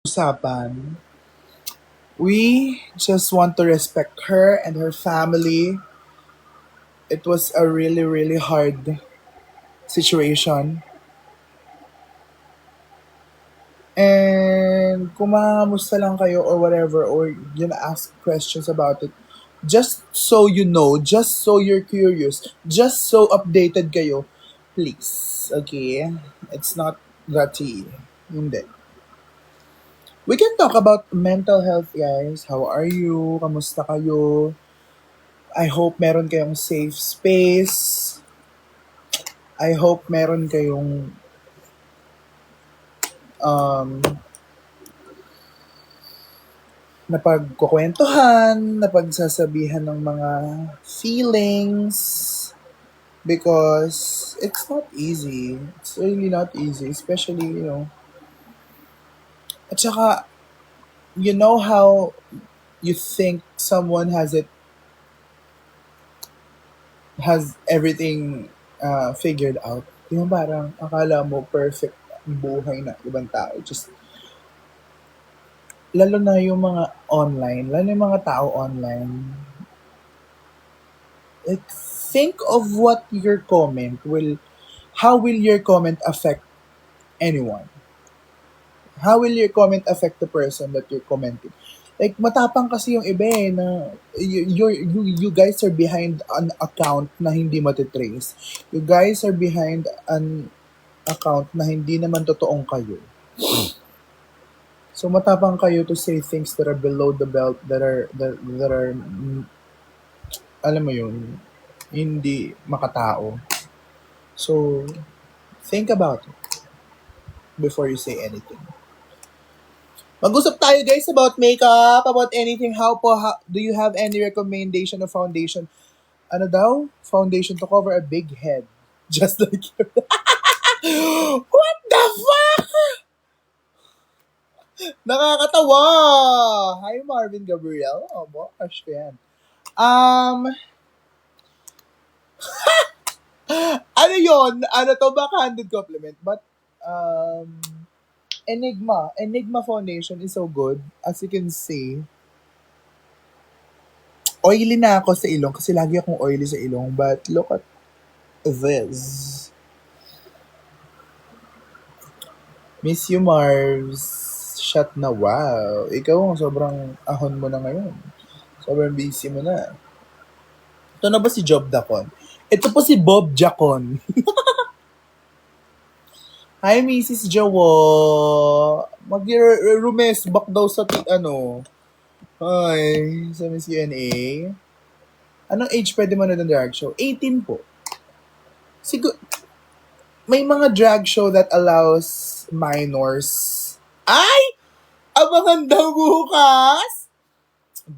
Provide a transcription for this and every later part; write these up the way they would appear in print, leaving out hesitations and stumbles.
usapan. We just want to respect her and her family. It was a really, really hard situation. And kung makamusta lang kayo or whatever, or you know, ask questions about it, just so you know, just so you're curious, just so updated kayo, please. Okay? It's not that tea. Hindi. We can talk about mental health, guys. How are you? Kamusta kayo? I hope meron kayong safe space. I hope meron kayong um, napagkukwentuhan, napagsasabihan ng mga feelings. Because it's not easy. It's really not easy. Especially, you know. At saka, you know how you think someone has everything figured out. Yung parang akala mo perfect ang buhay na ibang tao. Just, lalo na yung mga online, lalo na yung mga tao online. Like, think of what your comment will, how will your comment affect anyone? How will your comment affect the person that you're commenting? Like, matapang kasi yung iba eh, na you guys are behind an account na hindi matitrace. You guys are behind an account na hindi naman totoong kayo. So, matapang kayo to say things that are below the belt, that are, alam mo yun, hindi makatao. So, think about it before you say anything. Mag-usap tayo guys about makeup, about anything. How do you have any recommendation of foundation? Ano daw? Foundation to cover a big head. Just like you. What the fuck? Nakakatawa! Hi Marvin Gabriel. Oh, crush ko yan. Ano yon? Ano to? Backhanded compliment. But, Enigma Foundation is so good. As you can see, oily na ako sa ilong kasi lagi akong oily sa ilong. But look at this. Miss you, Mars. Shot na, wow. Ikaw, sobrang ahon mo na ngayon. Sobrang busy mo na. Ito na ba si Job Dacon? Ito po si Bob Jacon. Hi, Mrs. Jowo. Mag-rumes back daw sa ano. Hi, sa Miss UNA. Anong age pwede mo na ng drag show? 18 po. Siguro, may mga drag show that allows minors. Ay! Abangan daw bukas!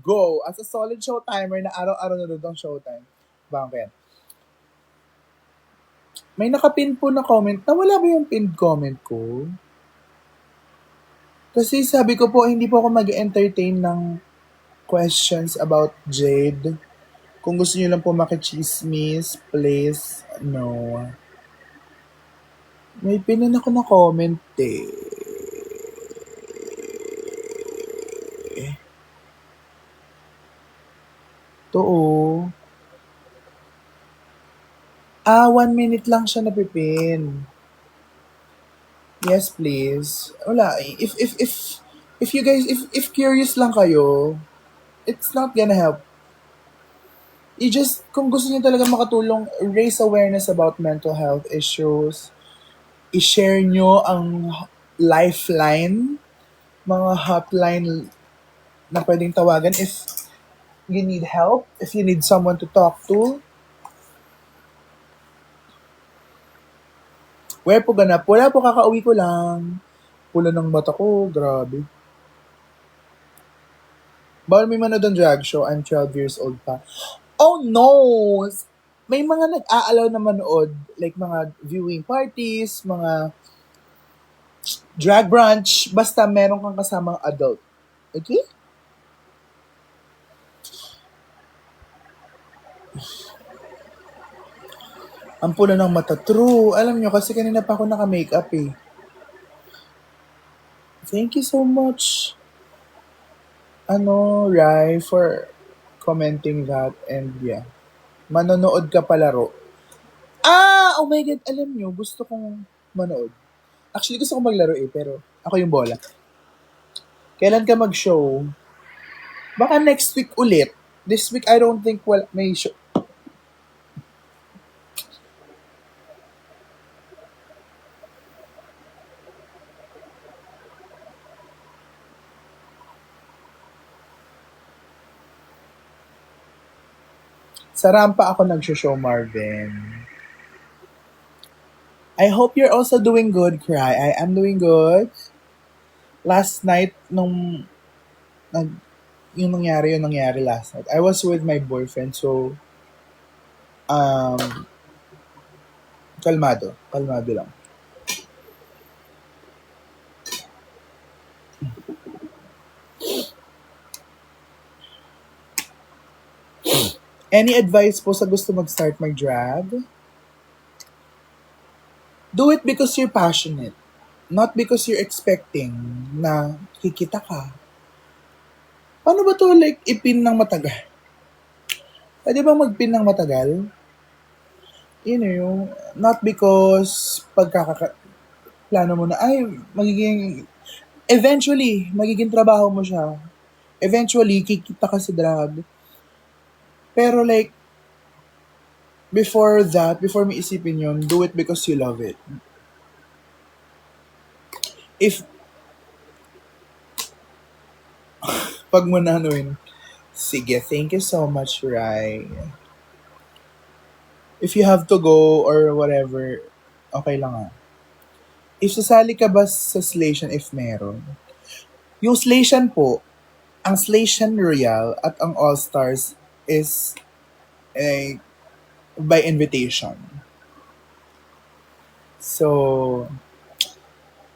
Go! As a solid showtimer na araw-araw na doon showtime. Bakit? May nakapin po na comment na wala ba yung pinned comment ko? Kasi sabi ko po, hindi po ako mag-entertain ng questions about Jade. Kung gusto niyo lang po makichismis, please, no. May pinan ako na comment eh. To 1 minute lang siya napipin. Yes, please. Wala. If you guys, if curious lang kayo, it's not gonna help. You just, kung gusto niyo talaga makatulong, raise awareness about mental health issues, i-share nyo ang lifeline, mga hotline na pwedeng tawagan if you need help, if you need someone to talk to. Where po ganap? Wala po, kakauwi ko lang. Pula ng mata ko, grabe. Bawal may manood ng drag show, I'm 12 years old pa. Oh no! May mga nag-aalaw na manood, like mga viewing parties, mga drag brunch, basta meron kang kasamang adult. Okay? Ang pula ng mata. True. Alam nyo, kasi kanina pa ako naka-makeup eh. Thank you so much, Rai, for commenting that. And yeah, manonood ka palaro. Oh my God, alam nyo, gusto kong manood. Actually, gusto kong maglaro pero ako yung bola. Kailan ka mag-show? Baka next week ulit. This week, I don't think may show. Sa rampa ako nag-show, Marvin. I hope you're also doing good, Cry. I am doing good. Last night, nag, yung nangyari last night. I was with my boyfriend, so, um, kalmado. Kalmado lang. Any advice po sa gusto mag-start mag-drag? Do it because you're passionate. Not because you're expecting na kikita ka. Paano ba to like ipin ng matagal? Pwede ba magpin ng matagal? Yung, not because plano mo na, ay, eventually, magiging trabaho mo siya. Eventually, kikita ka sa drag. Pero like, before that, before mo isipin yun, do it because you love it. If, pag mo na sige, thank you so much, Rai. If you have to go or whatever, okay lang If sasali ka ba sa Slation if meron? Yung Slation po, ang Slation Royal at ang All-Stars is by invitation. So,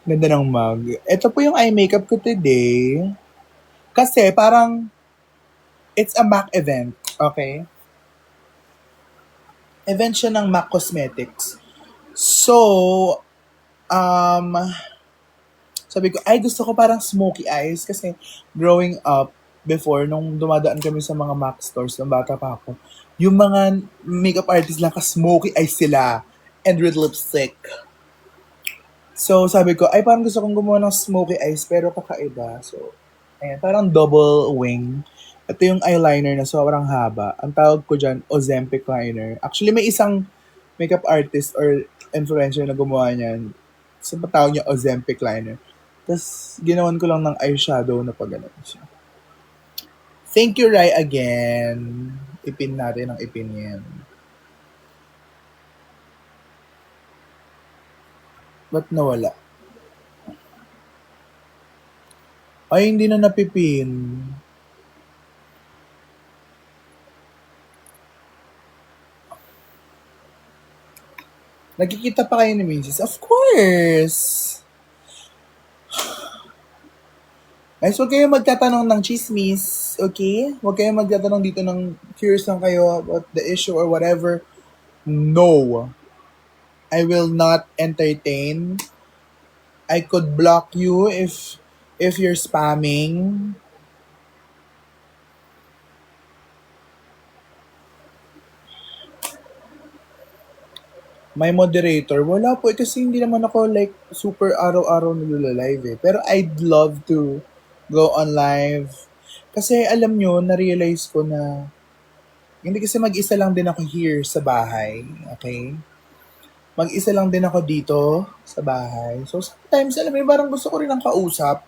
ganda ng mug. Ito po yung eye makeup ko today. Kasi parang it's a MAC event, okay? Event siya ng MAC Cosmetics. So, sabi ko, ay gusto ko parang smoky eyes kasi growing up before, nung dumadaan kami sa mga MAC stores nung bata pa ako, yung mga makeup artists lang ka-smoky eyes sila and with lipstick. So, sabi ko, ay parang gusto kong gumawa ng smoky eyes pero kakaiba. So, ayan, parang double wing. Ito yung eyeliner na sobrang haba. Ang tawag ko dyan, Ozempic liner. Actually, may isang makeup artist or influencer na gumawa niyan. So, patawag niya Ozempic liner. Tapos, ginawan ko lang ng eyeshadow na pag ganun siya. Thank you, Rai, again. Ipin natin ang ipin yan. Ba't nawala? Ay, hindi na napipin. Nagkikita pa kayo ni Mrs. Of course! Guys, huwag kayong magtatanong ng chismis, okay? Huwag kayong magtatanong dito ng curious lang kayo about the issue or whatever. No. I will not entertain. I could block you if you're spamming. My moderator, wala po kasi hindi naman ako like super araw-araw nilula-live Pero I'd love to go on live. Kasi alam nyo, na-realize ko na hindi kasi mag-isa lang din ako here sa bahay. Okay? Mag-isa lang din ako dito sa bahay. So sometimes, alam mo, parang gusto ko rin ang kausap.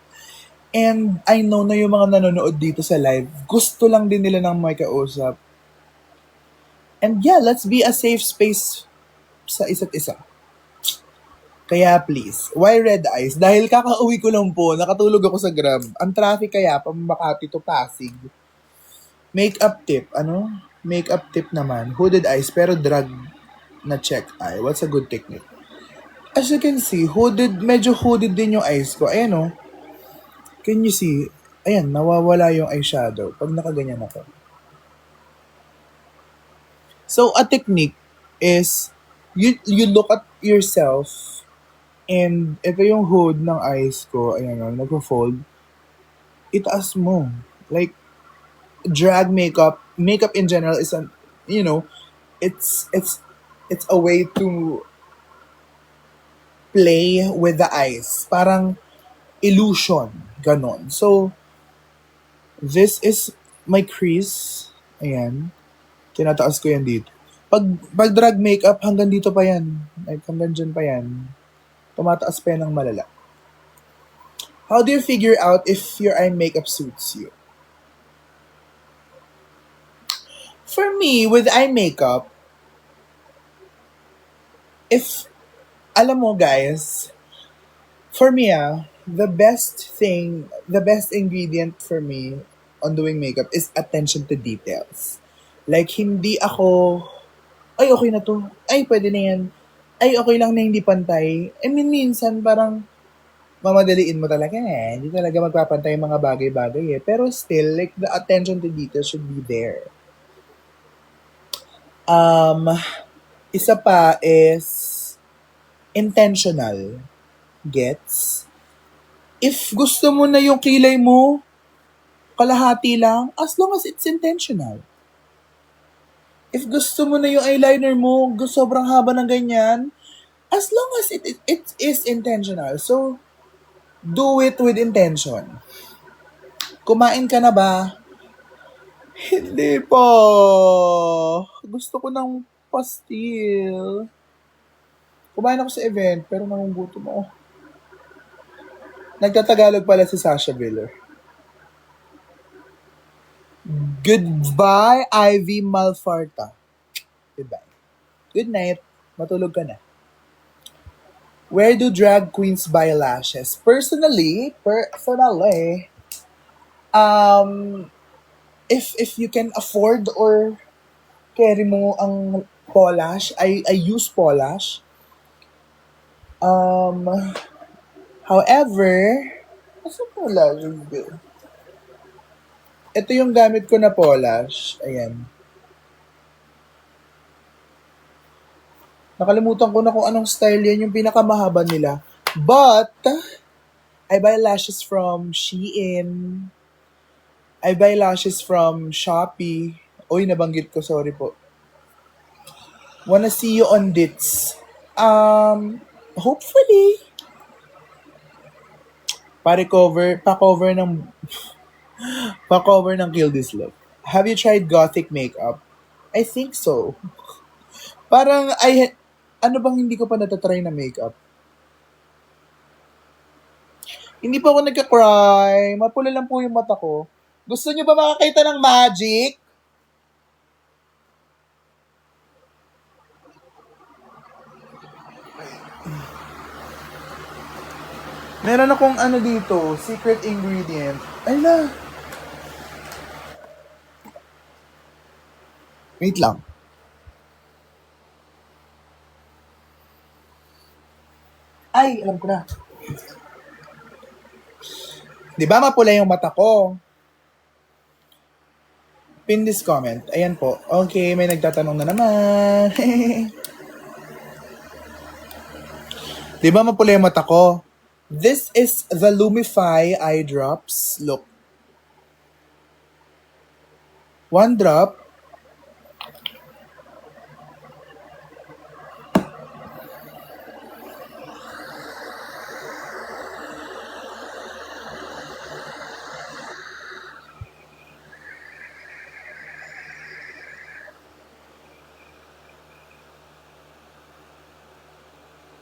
And I know na yung mga nanonood dito sa live, gusto lang din nila ng may kausap. And yeah, let's be a safe space sa isa't isa. Kaya please, why red eyes? Dahil kakauwi ko lang po, nakatulog ako sa Grab. Ang traffic kaya, Makati to Pasig. Makeup tip, Makeup tip naman, hooded eyes pero drag na check eye. What's a good technique? As you can see, medyo hooded din yung eyes ko. Ayan Can you see? Ayan, nawawala yung eyeshadow pag nakaganyan ako. So, a technique is, you look at yourself And ito yung hood ng eyes ko. Ayan o, nag-fold. Itaas mo. Like, drag makeup, makeup in general is an, you know, it's, it's, it's a way to play with the eyes. Parang illusion. Ganon. So, this is my crease. Ayan. Tinataas ko yan dito. Pag drag makeup, hanggang dito pa yan. Like, hanggang dyan pa yan. Tumataas pa yan ng malala. How do you figure out if your eye makeup suits you? For me, with eye makeup, if, alam mo guys, for me the best ingredient for me on doing makeup is attention to details. Like, hindi ako, ay okay na to, ay pwede na yan, ay okay lang na hindi pantay. I mean, minsan parang, mamadaliin mo talaga eh. Hindi talaga magpapantay yung mga bagay-bagay eh. Pero still, like, the attention to detail should be there. Um, Isa pa is intentional. Gets? If gusto mo na yung kilay mo, kalahati lang, as long as it's intentional. If gusto mo na yung eyeliner mo, sobrang haba ng ganyan, as long as it is intentional. So, do it with intention. Kumain ka na ba? Hindi po. Gusto ko ng pastil. Kumain ako sa event, pero nangungutom ako. Nagtatagalog pala si Sasha Biller. Goodbye, Ivy Malfarta. Goodbye. Good night. Matulog ka na. Where do drag queens buy lashes? Personally, um, if you can afford or carry mo ang Polash, I use Polash. However, asa Polash? Ito yung gamit ko na Polash. Ayan. Nakalimutan ko na kung anong style yan, yung pinakamahaba nila. But, I buy lashes from Shein. I buy lashes from Shopee. Uy, nabanggit ko, sorry po. Wanna see you on Dits. Hopefully. Pa-cover ng Kill This Love. Have you tried gothic makeup? I think so. Parang, ano bang hindi ko pa natatry na makeup? Hindi pa ako nagka-cry. Mapula lang po yung mata ko. Gusto nyo ba makakita ng magic? Meron akong ano dito, secret ingredient. Ay na. Wait lang. Ay, alam ko na. Di ba mapula yung mata ko? Pin this comment. Ayan po. Okay, may nagtatanong na naman. Di ba mapula yung mata ko? This is the Lumify eye drops. Look. One drop.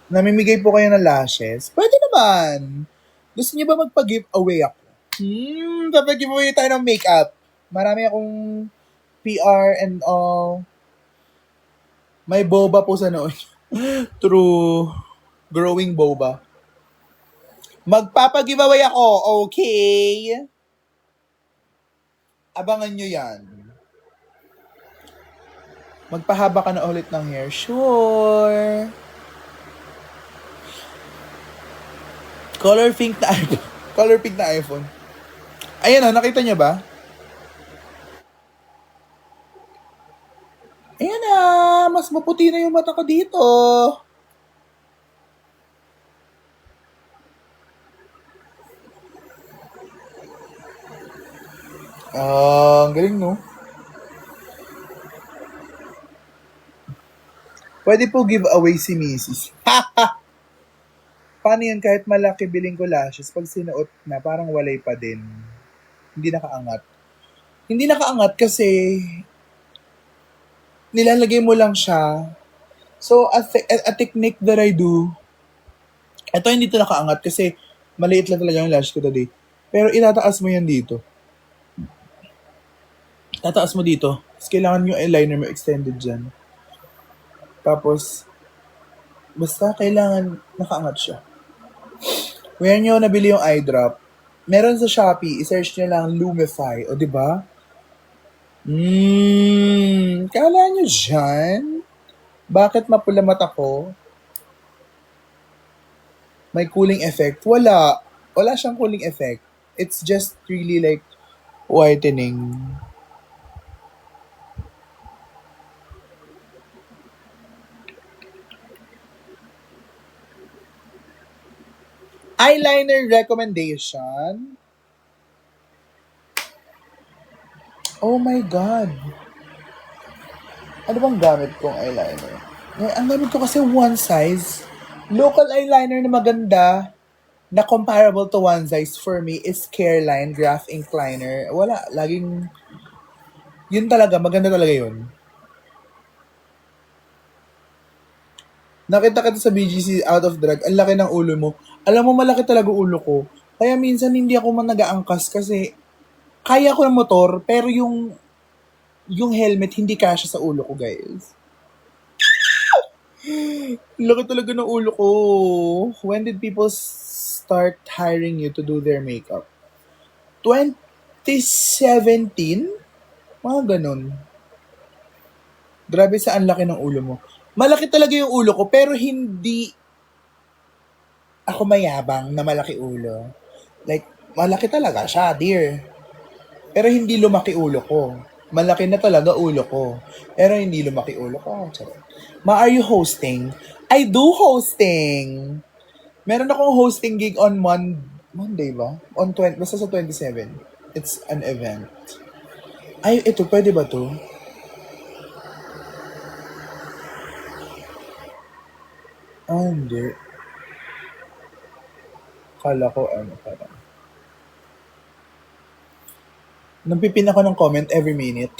Namimigay po kayo ng lashes? Pwede naman. Gusto niyo ba magpa-giveaway ako? Papag-giveaway tayo ng makeup. Marami akong PR and all. May boba po sa noon. True. Growing boba. Magpapag-giveaway ako, okay? Abangan nyo yan. Magpahaba ka na ulit ng hair. Sure. Color pink na iPhone. Color pink na iPhone. Ayan o, nakita niyo ba? Ayan na, mas maputi na yung mata ko dito. Ah, ang galing, no? Pwede po give away si Mrs. Paano yun kahit malaki biling ko lashes, pag sinuot na, parang walay pa din. Hindi nakaangat. Hindi nakaangat kasi nilalagay mo lang siya. So, a technique that I do, ito hindi to nakaangat kasi maliit lang talaga yung lash ko today. Pero itataas mo yan dito. Tataas mo dito. Tapos kailangan yung eyeliner mo extended dyan. Tapos, basta kailangan nakaangat siya. Kung nyo nabili yung eye drop, meron sa Shopee, i-search nyo lang Lumify. O, di ba? Kala nyo dyan? Bakit mapula mata ko? May cooling effect? Wala. Wala siyang cooling effect. It's just really like whitening. Eyeliner recommendation? Oh my God. Ano bang gamit kong eyeliner? Ang gamit ko kasi one size. Local eyeliner na maganda na comparable to one size for me is Careline Graph Ink Liner. Wala, laging yun talaga, maganda talaga yun. Nakita kita sa BGC Out of Drag, ang laki ng ulo mo. Alam mo, malaki talaga ulo ko. Kaya minsan hindi ako man nag-aangkas kasi kaya ko ng motor, pero yung helmet hindi kasya sa ulo ko, guys. Laki talaga ng ulo ko. When did people start hiring you to do their makeup? 2017? Mga ganun. Grabe sa ang laki ng ulo mo. Malaki talaga yung ulo ko, pero hindi ako mayabang na malaki ulo. Like, malaki talaga siya, dear. Pero hindi lumaki ulo ko. Malaki na talaga ulo ko. Pero hindi lumaki ulo ko. Ma, are you hosting? I do hosting. Meron akong hosting gig on Monday ba? On 20, basta sa 27. It's an event. Ay, ito, pwede ba to? Ah, hindi. Kala ko, parang. Nampipin ako ng comment every minute.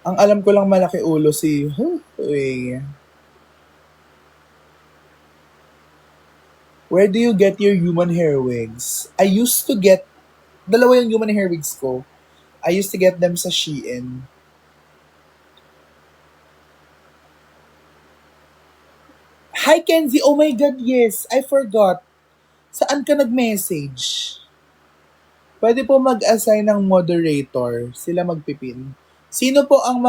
Ang alam ko lang malaki ulo si... Where do you get your human hair wigs? I used to get... Dalawa yung human hair wigs ko. I used to get them sa Shein. Hi, Kenzie! Oh my God, yes! I forgot. Saan ka nag-message? Pwede po mag-assign ng moderator. Sila magpipin. Sino po ang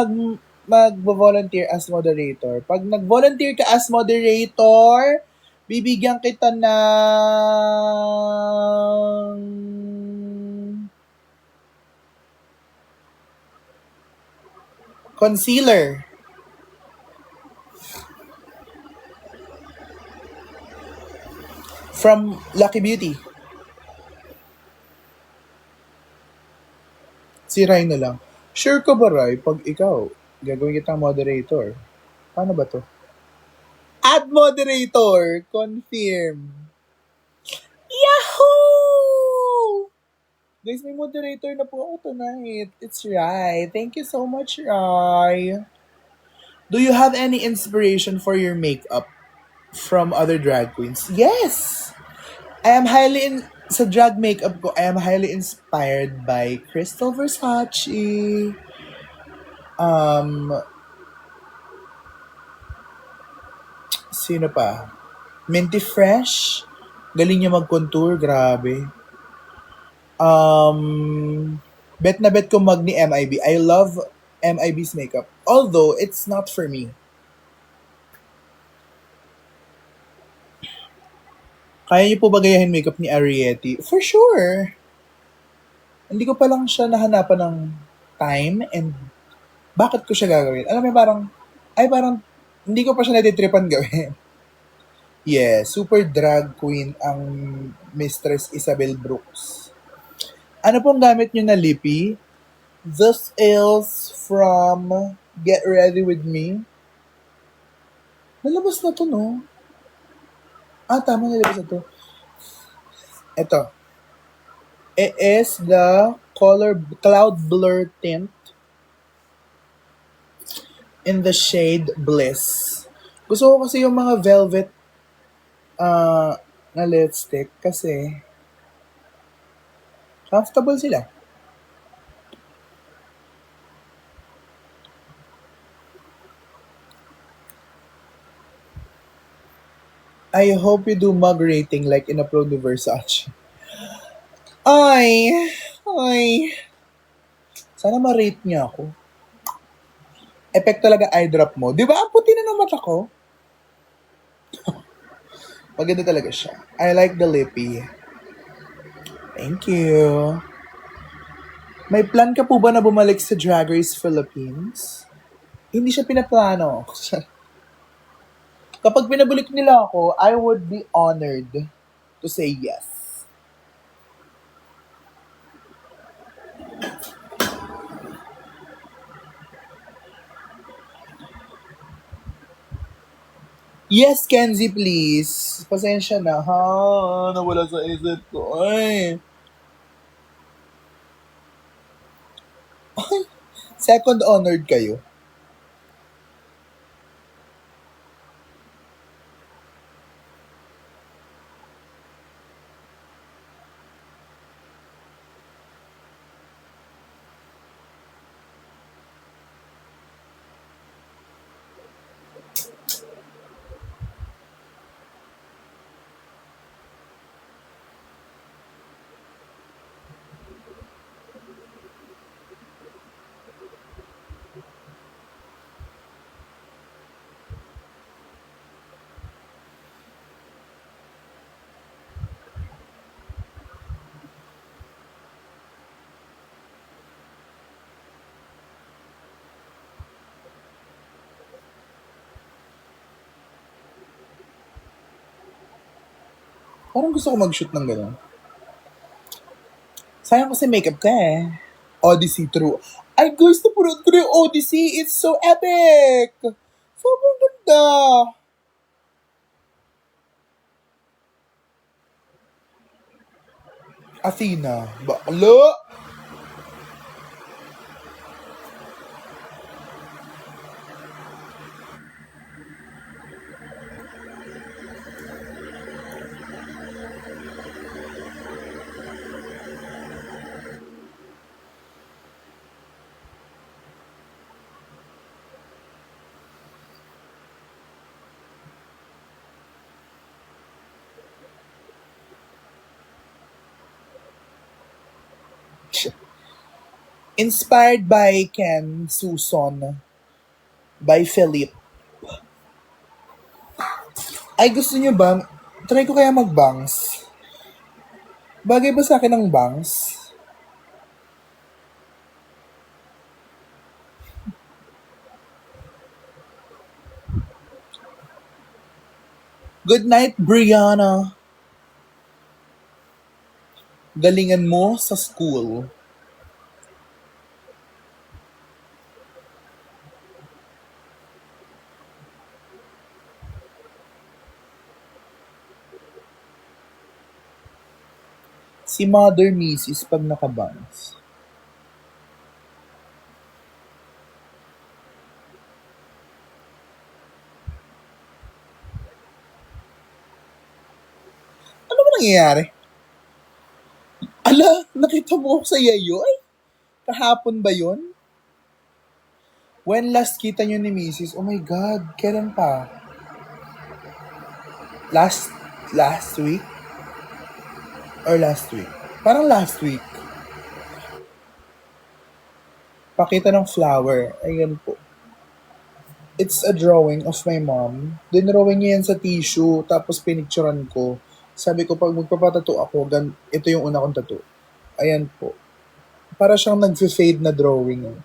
mag-volunteer as moderator? Pag nag-volunteer ka as moderator, bibigyan kita ng concealer. From Lucky Beauty. Si Rai na lang. Sure ka ba, Rai, pag ikaw, gagawin kitang moderator? Paano ba to? Add moderator! Confirm. Yahoo! Guys, may moderator na po ako tonight. It's Rai. Thank you so much, Rai. Do you have any inspiration for your makeup from other drag queens? Yes! I am sa drag makeup ko, I am highly inspired by Crystal Versace. Sino pa? Minty Fresh. Galing niya mag-contour, grabe. Bet na bet ko mag ni MIB. I love MIB's makeup. Although, it's not for me. Kaya niyo po ba gayahin makeup ni Ariete? For sure. Hindi ko pa lang siya nahanapan ng time and bakit ko siya gagawin. Alam mo, parang, hindi ko pa siya natitripan gawin. Yeah, super drag queen ang Mistress Isabel Brooks. Ano pong gamit nyo na lipi? This is from Get Ready With Me. Nalabas na to, no? Tama, nalabas na to. Ito. It is the color Cloud Blur tint in the shade Bliss. Gusto ko kasi yung mga velvet na lipstick kasi comfortable sila. I hope you do mug rating like in-upload ni Versace. Ay, ay. Sana ma-rate niya ako. Effect talaga eye drop mo. Di ba? Ang puti na ng mata ko. Maganda talaga siya. I like the lippy. Thank you. May plan ka po ba na bumalik sa Drag Race Philippines? Hindi siya pinaplano. Kapag pinabalik nila ako, I would be honored to say yes. Yes, Kenzie, please. Pasensya na, ha? Nawala sa isip ko. Ay. Second honored kayo. Parang gusto ko mag-shoot ng gano'n. Sayang kasi makeup ka eh. Odyssey True. Ay, guys, napanood ko na yung Odyssey. It's so epic! Sobrang ganda. Athena. Bakla! Inspired by Ken Suson by Philip. Ay, gusto niyo ba? Try ko kaya mag-bangs. Bagay ba sa akin ang bangs? Good night, Brianna. Galingan mo sa school. Si Mother Mrs. pag nakabangs. Ano ba nangyayari? Ala, nakita mo ako sa yayo? Ay, kahapon ba yon? When last kita nyo ni Mrs.? Oh my God, kailan pa? Last week? Or last week? Parang last week. Pakita ng flower. Ayan po. It's a drawing of my mom. Dinrawing niya yan sa tissue, tapos pinicturean ko. Sabi ko, pag magpapatato ako, ito yung una kong tattoo. Ayan po. Para siyang nag-fade na drawing.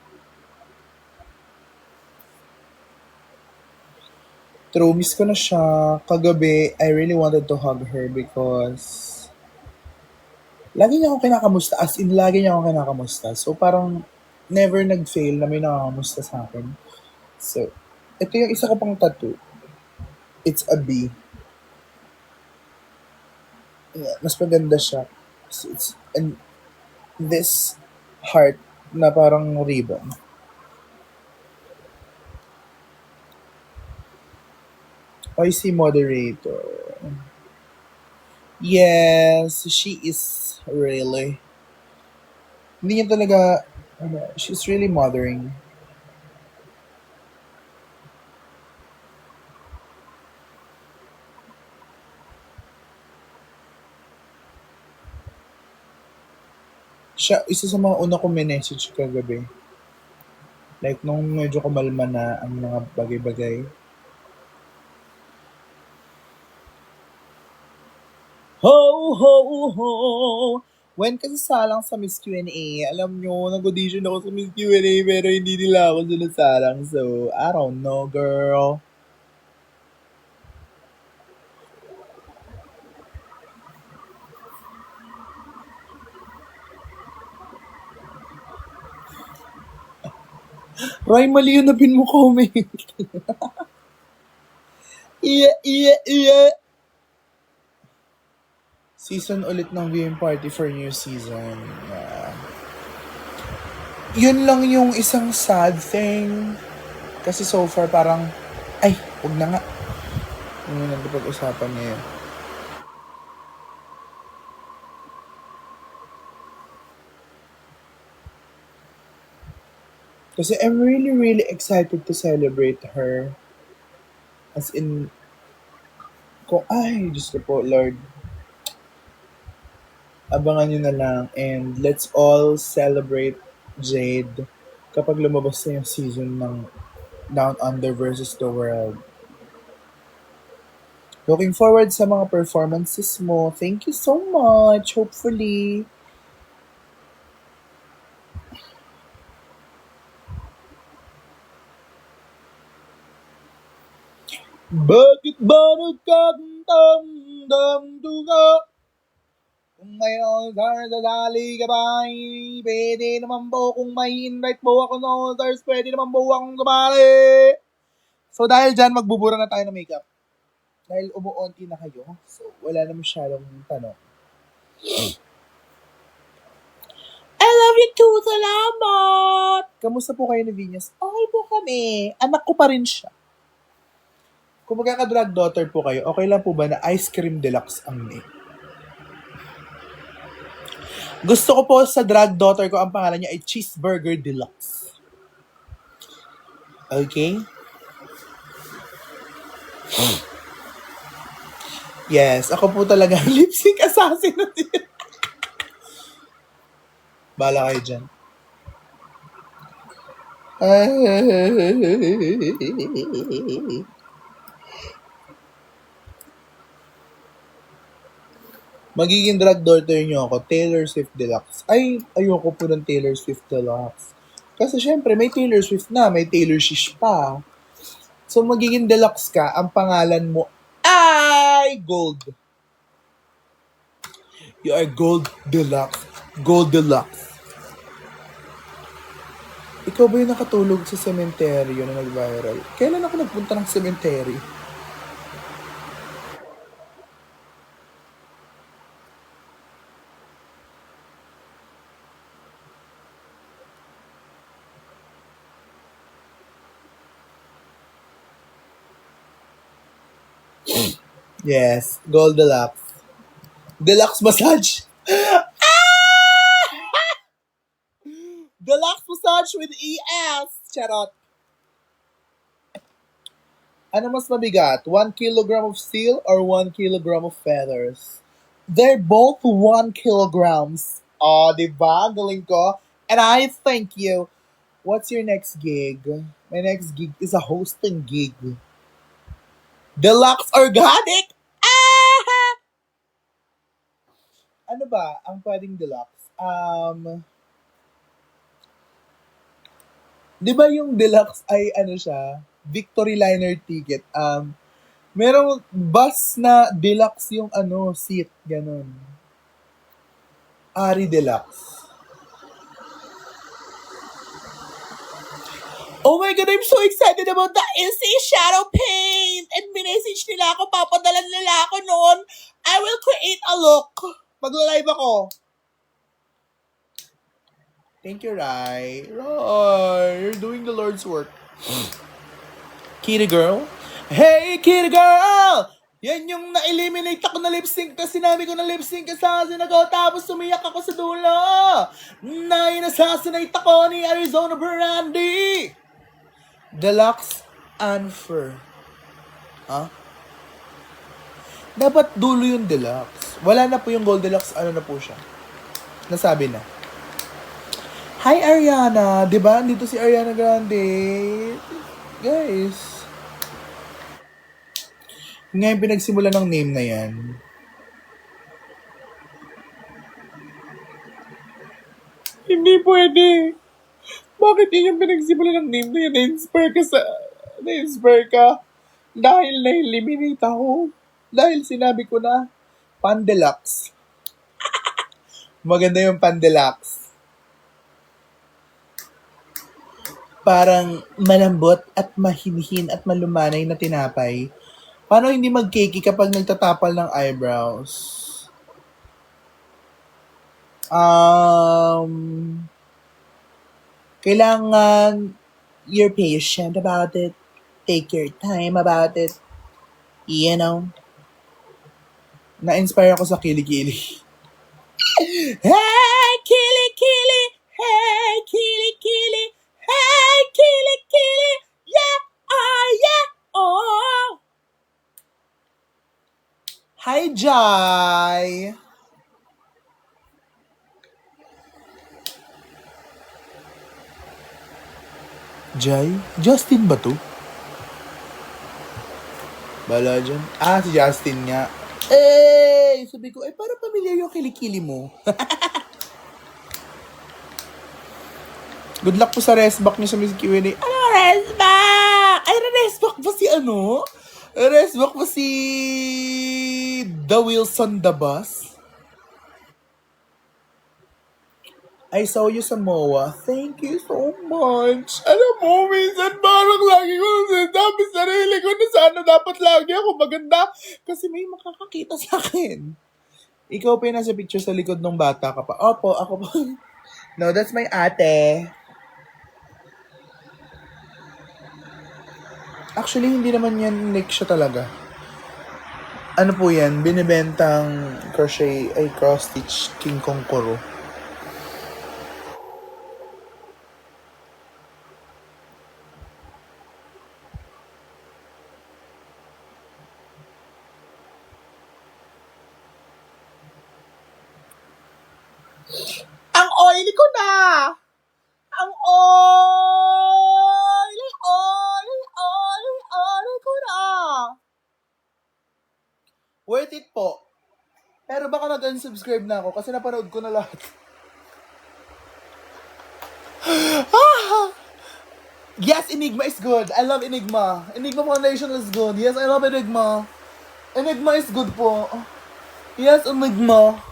True, miss ko na siya. Kagabi, I really wanted to hug her because Lagi niya akong kinakamusta, as in lagi niya akong kinakamusta. So parang never nag-fail na may nakakamusta sa akin. So, ito yung isa ko pang tattoo. It's a B. Yeah, mas maganda siya. And this heart na parang ribbon. I see moderator. Yes, she is really. Hindi niya talaga, she's really mothering. Siya, isa sa mga una kong message kagabi. Like, nung medyo kumalma na ang mga bagay-bagay. Ho, ho, ho! When kasi salang sa Miss Q&A, alam nyo, nag-audition ako sa Miss Q&A pero hindi nila ako sinasalang. So, I don't know, girl. Ray, mali yun na pin mo comment. Iya, iya, iya. Season ulit ng viewing party for new season. Yun lang yung isang sad thing. Kasi so far parang, ay, huwag na nga. Yung na pag-usapan niya yun. Kasi I'm really, really excited to celebrate her. As in, ay, Diyos ko po, Lord. Abangan nyo na lang. And let's all celebrate Jade kapag lumabas na yung season ng Down Under versus the World. Looking forward sa mga performances mo. Thank you so much. Hopefully. Bakit ba nagkakantang-damduga? Kung mayroon dadali ka ba, pwede naman po kung may invite po ako sa others, pwede naman po akong sumali. So dahil dyan, magbubura na tayo ng makeup. Dahil umuunti na kayo, so wala na masyadong tanong. I love you too, salamat! Kamusta po kayo ni Venus? Okay po kami. Anak ko pa rin siya. Kung magkaka-drag daughter po kayo, okay lang po ba na ice cream deluxe ang name? Gusto ko po sa drag daughter ko, ang pangalan niya ay Cheeseburger Deluxe. Okay? Yes, ako po talaga lip sync assassin. Bala kayo dyan. Magiging drag daughter nyo ako, Taylor Swift Deluxe. Ay, ayoko po ng Taylor Swift Deluxe. Kasi syempre, may Taylor Swift na, may Taylor Shish pa. So, magiging deluxe ka, ang pangalan mo ay Gold. You are Gold Deluxe. Gold Deluxe. Ikaw ba yung nakatulog sa sementeryo na nag-viral? Kailan ako nagpunta ng sementeryo? Yes, Gold Deluxe. Deluxe massage. Deluxe massage with ES. Charot. Ano mas mabigat? 1 kilogram of steel or 1 kilogram of feathers? They're both 1 kilograms. Oh, diba? Galing ko. And I thank you. What's your next gig? My next gig is a hosting gig. Deluxe Organic? Ah! Ano ba ang pwedeng deluxe? Di ba yung deluxe ay ano siya? Victory Liner ticket. Merong bus na deluxe yung seat, ganun. Ari Deluxe. Oh my God, I'm so excited about the NC Shadow Paint! And minessage nila ako, papadalan nila ako noon. I will create a look. Magla-live ako. Thank you, Rai. Rai, you're doing the Lord's work. Kitty girl? Hey, kitty girl! Yan yung na-eliminate ako na lip sync kasi sinabi ko na lip sync kasi nagaw tapos sumiyak ako sa dulo. Na-assassinate ako ni Arizona Brandy. Deluxe Unfair. Ha? Dapat dulo yung deluxe. Wala na po yung gold deluxe. Ano na po siya? Nasabi na. Hi Ariana! Diba? Dito si Ariana Grande. Guys. Ngayon pinagsimula ng name na yan. Hindi pwede. Bakit yun yung pinagsimula ng name na yan? Na-inspire ka. Dahil na-eliminate ako. Dahil sinabi ko na, Pandeluxe. Maganda yung Pandeluxe. Parang malambot at mahinhin at malumanay na tinapay. Paano hindi mag-cakey kapag nagtatapal ng eyebrows? Kailangan you're patient about it. Take your time about it. You know? Na-inspire ako sa Kili-Kili. Hey, Kili-Kili! Hey, Kili-Kili! Hey, Kili-Kili! Yeah! Oh, yeah! Oh! Hi, Jai! Jai? Justin ba to? Bala dyan. Ah, si Justin nga. Eh, sabi ko, parang pamilyar yung Kili-Kili mo. Good luck po sa restback niyo sa Miss Q&A. Ano restback? Ay, restback ba si ano? Restback ba si The Wilson the Bus? I saw you sa MOA. Thank you so much. Alam mo, minsan parang lagi ko sinasabi sa sarili ko na sana dapat lagi ako maganda kasi may makakakita sa akin. Ikaw pa yung nasa picture sa likod ng bata ka pa. Opo, ako po. No, that's my ate. Actually, hindi naman yan like siya talaga. Ano po yan? Binibentang crochet, ay cross-stitch King Kong Koro. Ang oily ko na! Ang oily ko na! Worth it po. Pero baka nag-unsubscribe na ako kasi napanood ko na lahat. Yes, Enigma is good. I love Enigma. Enigma Foundation is good. Yes, I love Enigma. Enigma is good po. Yes, Enigma.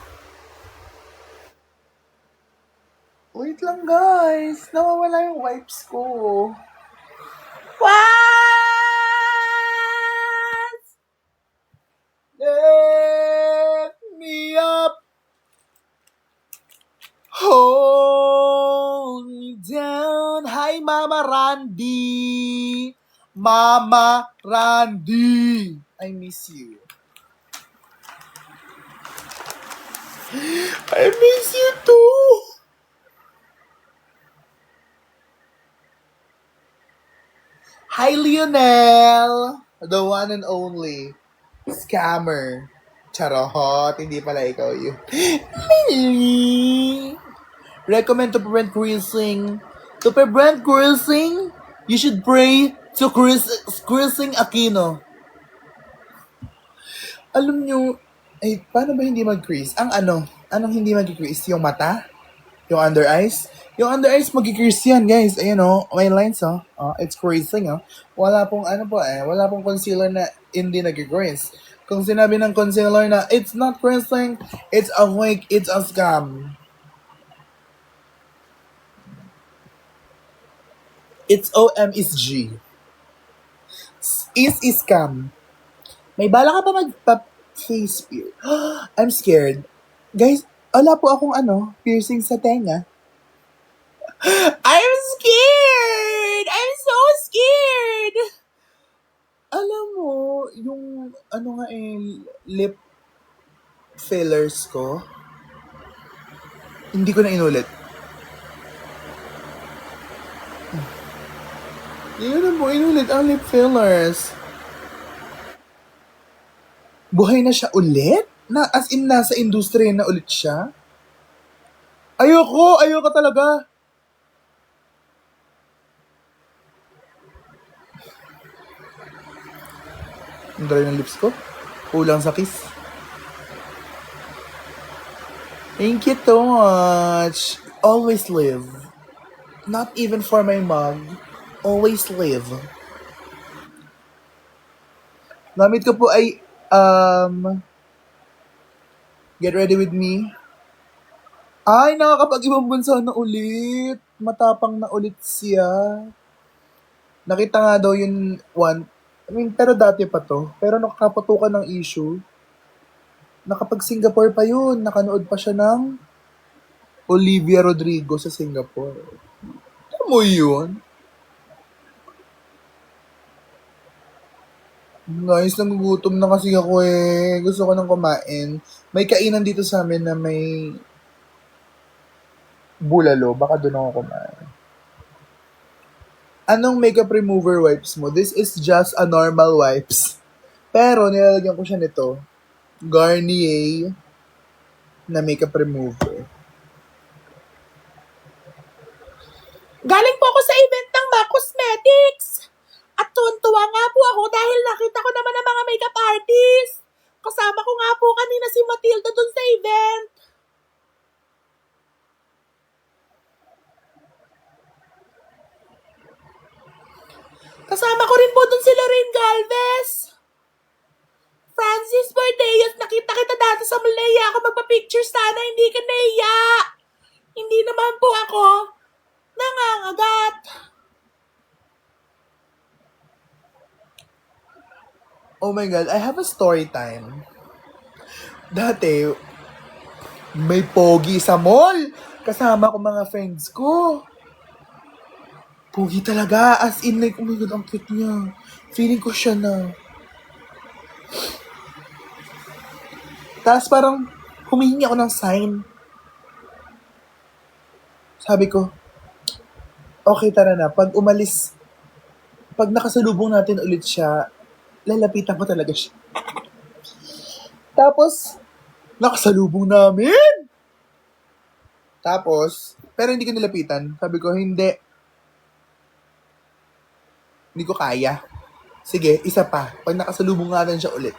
Wait lang guys. Nawawala yung wipes ko. What? Let me up. Hold me down. Hi, Mama Randy. Mama Randy. I miss you. I miss you too. Hi, Lionel. The one and only. Scammer. Charot. Hindi pala ikaw yun. Millie. Recommend to prevent creasing. To prevent creasing, you should pray to creasing Aquino. Alam nyo, paano ba hindi mag-crease? Anong hindi mag-crease? Yung mata? Yung under eyes? Yung under eyes mag-crease yan, guys. Ayun may lines it's creasing Wala pong wala pong concealer na hindi nag-crease. Kung sinabi ng concealer na it's not creasing, it's a fake, it's a scam. It's OM is G. Is scam. May bala ka pa mag-face pierce? I'm scared. Guys, wala po akong piercing sa tenga. I'm scared! I'm so scared! Alam mo, yung lip fillers ko, hindi ko na inulit. Hindi ko na po inulit ang lip fillers. Buhay na siya ulit? As in, nasa industriya na ulit siya? Ayoko talaga. Ang dry ng lips ko. Kulang sa kiss. Thank you so much. Always live. Not even for my mug. Always live. Gamit ko po ay, Get Ready With Me. Ay, nakakapag-ibang bansa na ulit. Matapang na ulit siya. Nakita nga daw yun pero dati pa to. Pero nakapatukan ng issue. Nakapag-Singapore pa yun. Nakanood pa siya ng Olivia Rodrigo sa Singapore. Alam mo yun? Guys, nagugutom na kasi ako eh. Gusto ko nang kumain. May kainan dito sa amin na may bulalo. Baka doon ako kumain. Anong makeup remover wipes mo? This is just a normal wipes. Pero nilalagyan ko siya nito. Garnier na makeup remover. Galing po ako sa event ng MAC Cosmetics. At tuwan-tuwa nga po ako dahil nakita ko naman ang mga makeup artist. Kasama ko nga po kanina si Matilda dun sa event. Kasama ko rin po dun si Lorraine Galvez. Francis Bordeos, nakita kita dati sa Malaya ako magpa-picture sana, hindi ka naiya. Hindi naman po ako nangangagat. Oh my God, I have a story time. Dati, may pogi sa mall. Kasama ko mga friends ko. Pogi talaga. As in, like, oh my God, ang cute niya. Feeling ko siya na. Tapos parang humihingi ako ng sign. Sabi ko, okay, tara na. Pag nakasalubong natin ulit siya, lalapitan ko talaga siya. Tapos, nakasalubong namin! Tapos, pero hindi ko nilapitan. Sabi ko, hindi ko kaya. Sige, isa pa. Pag nakasalubong natin siya ulit.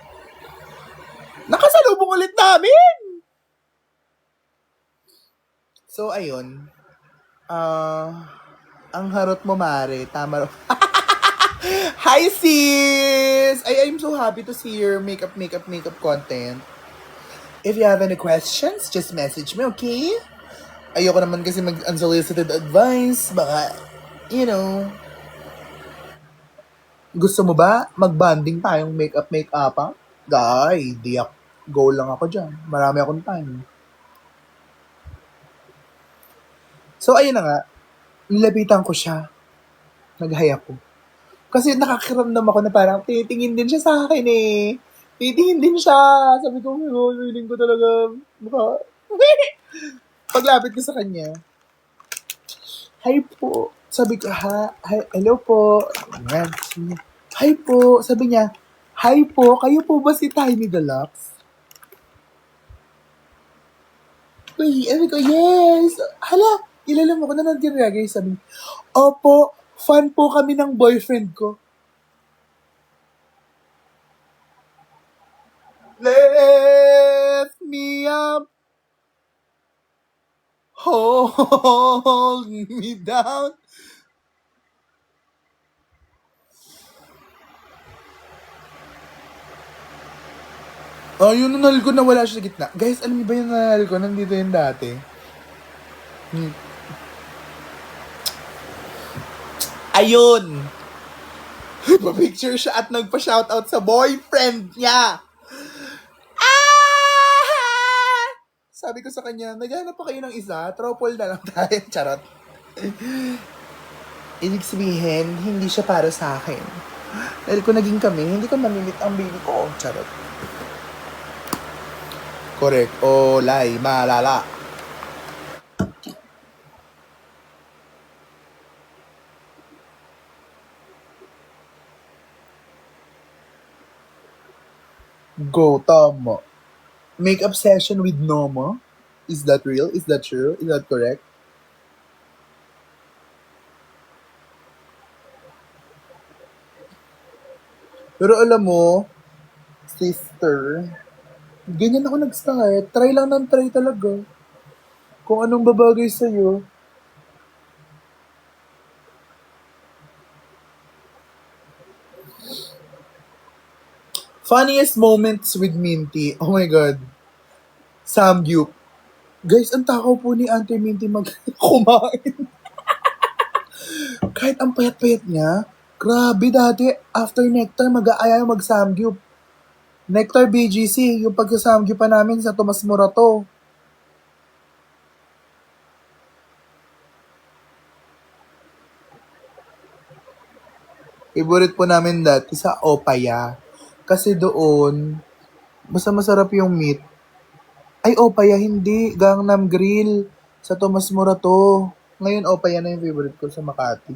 Nakasalubong ulit namin! So, ayun. Ang harot mo, Mare. Tama ro. Hi, sis! I'm so happy to see your makeup content. If you have any questions, just message me, okay? Ayoko naman kasi mag-unsolicited advice. Baka, gusto mo ba mag-banding tayong makeup ha? Guy, go lang ako dyan. Marami akong time. So, ayun na nga. Nilapitan ko siya. Naghaya ko. Kasi nakakiramdam ako na parang titingin din siya sa akin eh. Titingin din siya. Sabi ko, feeling ko talaga mukha. Paglapit ko sa kanya. Hi po. Sabi ko, hello po. Ayan. Hi po. Sabi niya, hi po. Kayo po ba si Tiny Deluxe? Sabi ko, yes. Hala, ilalam ako na nag-reagay. Sabi niya, opo, fan po kami ng boyfriend ko. Left me up. Hold me down. Oh, yung nanal ko na wala siya sa gitna. Guys, alam niyo ba yung nanal ko? Nandito yung dati. Ayun! Pa-picture siya at nagpa-shoutout sa boyfriend niya. Ah! Sabi ko sa kanya, naghanap pa kayo ng isa? Tropol na lang tayo. Charot. Ibig sabihin, hindi siya para sa akin. Dahil kung naging kami, hindi ko mamimit ang baby ko. Charot. Correct. O lie, malala. Go, tama. Make obsession with Noma? Is that real? Is that true? Is that correct? Pero alam mo, sister, ganyan ako nag-start. Try lang ng try talaga. Kung anong babagay sa'yo. Funniest moments with Minty. Oh my God. Samgyup. Guys, ang takaw po ni Auntie Minty kumain. Kahit ang payat-payat niya, grabe dati, after nectar, mag-aaya mag-samgyup. Nectar BGC, yung pagsasamgyup pa namin sa Tomas Morato. Favorite po namin dati sa Opaya. Kasi doon, basta masarap yung meat. Ay, Opaya, hindi. Gangnam Grill. Sa Tomas Morato. Ngayon, Opaya na yung favorite ko sa Makati.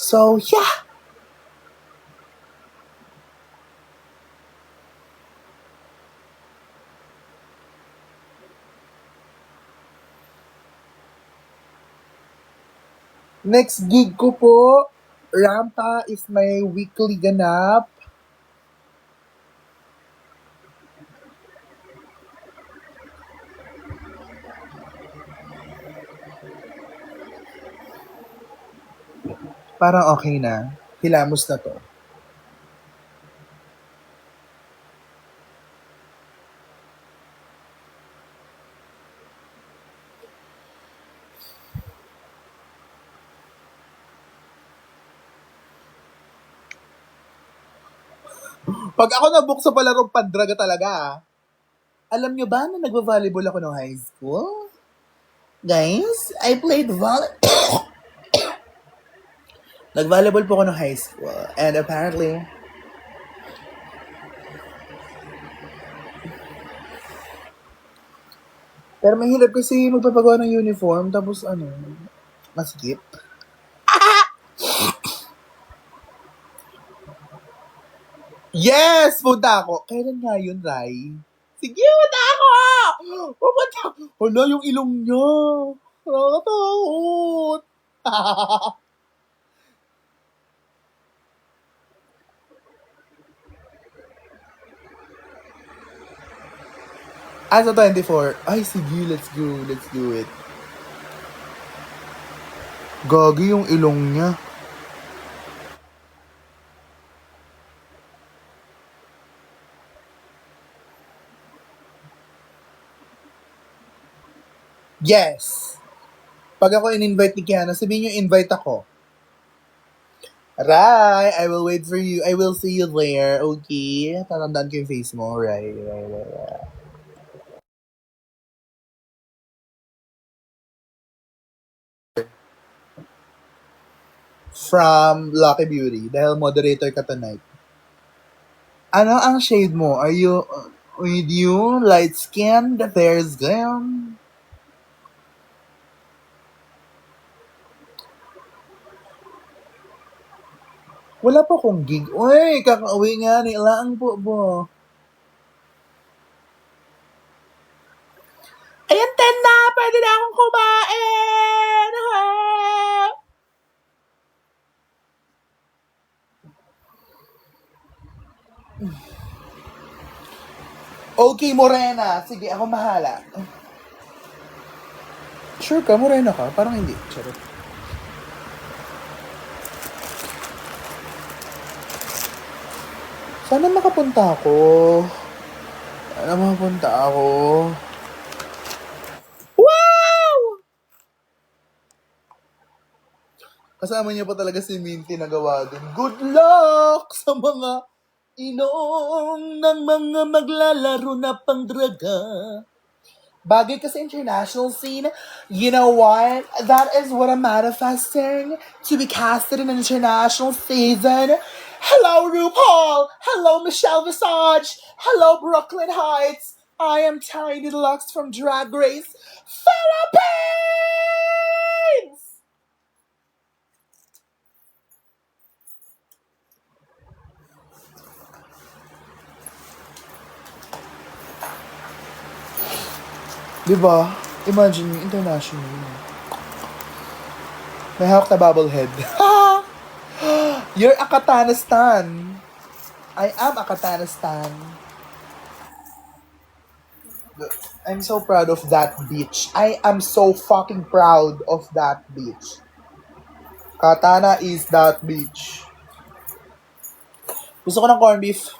So, yeah! Next gig ko po, Rampa is my weekly ganap. Parang okay na. Hilamos na to. Pag ako nabook sa palarong pandraga talaga, alam nyo ba na nagva-volleyball ako ng high school? Guys, I played Nag-volleyball po ako ng high school. And apparently, pero mahirap kasi magpapagawa ng uniform, tapos maskip. Yes! Punta ako. Kailan nga yun, Rai? Sige, punta ako! Pupunta ako. Hala, yung ilong niya. Nakakatakot. Sa 24. Ay, sige, let's go. Let's do it. Gagi yung ilong niya. Yes! Pag ako in-invite ni Kiana, sabihin niyo invite ako. Rai, I will wait for you. I will see you there. Okay? Tatandaan ko yung face mo. Right. From Lucky Beauty. Dahil moderator ka tonight. Ano ang shade mo? Are you with you? Light skin? Fair skin? Wala pa akong gig. Uy, kakauwi nga. Nilaang po mo. Ayan, 10 na! Pwede na akong kumain! Ha? Okay, Morena. Sige, ako mahala. Sure ka, Morena ka? Parang hindi. Charot. Sana makapunta ako. Sana makapunta ako. Wow! Kasama niya pa talaga si Minty na gawa dun. Good luck sa mga inong ng mga maglalaro na pangdraga. Bagay kasi international scene. You know what? That is what I'm manifesting. To be casted in an international season. Hello, RuPaul. Hello, Michelle Visage. Hello, Brooklyn Heights. I am Tiny Deluxe from Drag Race Philippines! Diba? Imagine me, international. May hawak na bobblehead. You're a Katana stan. I am a Katana stan. I'm so proud of that beach. I am so fucking proud of that beach. Katana is that beach. Gusto ko ng corned beef.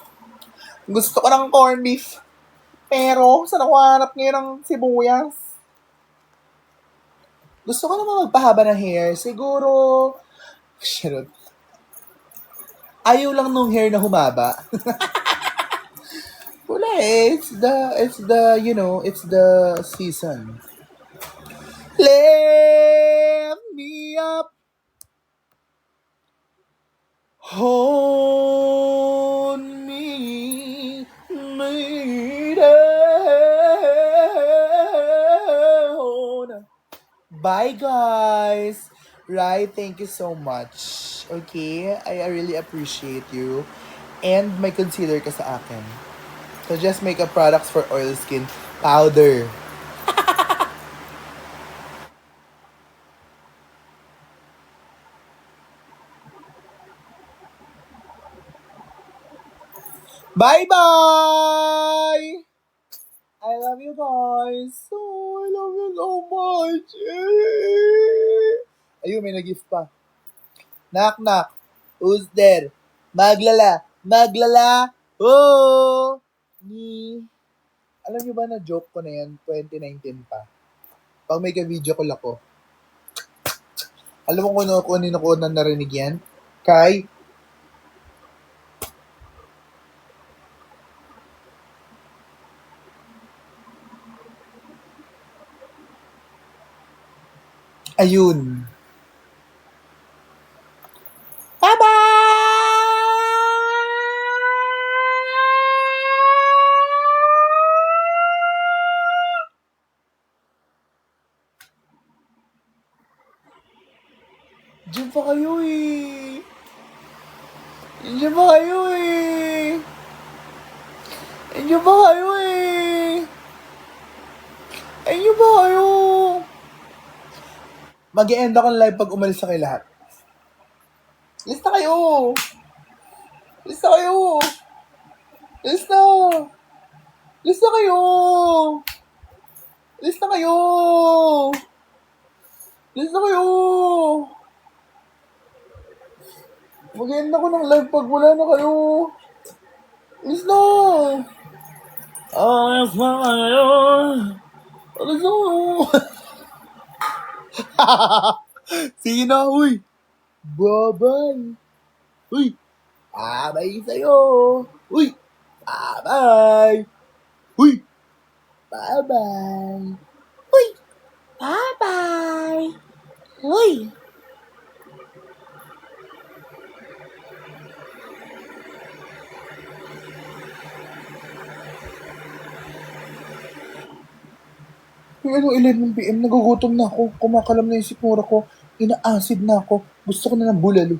Gusto ko ng corned beef. Pero, saan ako hanap ngayon ng sibuyas? Gusto ko naman magpahaba ng hair. Siguro, shit. Ayaw lang nung hair na humaba. Wala eh. It's the season. Lift me up. Hold me. Down. Bye, guys. Right, thank you so much. Okay, I really appreciate you. And may concealer ka sa akin. So just makeup products for oil skin. Powder. Bye-bye! I love you guys. I love you so much. Ayun, may nag-gift pa. Knock, knock. Who's there? Maglala. Maglala. Oh! Alam niyo ba na joke ko na yan, 2019 pa. Pag may ka-video call ako. Alam mo kung nino ko na narinig yan? Kay ayun. Diyan pa kayo eh. Diyan pa kayo eh. Diyan pa kayo eh. Diyan pa kayo. Mag-e-end ako ng live pag umalis na kayo lahat. Lista kayo. Lista kayo. Lista. Lista kayo. Lista kayo. Lista kayo. Mag-end ako ng live pag wala na kayo. Alis na! Alis na kayo! Alis na kayo! Sige na, uy! Bye-bye! Uy! Bye-bye sa'yo! Uy! Bye-bye! Uy! Bye-bye! Uy! Bye-bye! Uy! Yung 11 PM, nagugutom na ako. Kumakalam na yung sikmura ko. Ina-acid na ako. Gusto ko na ng bulalo.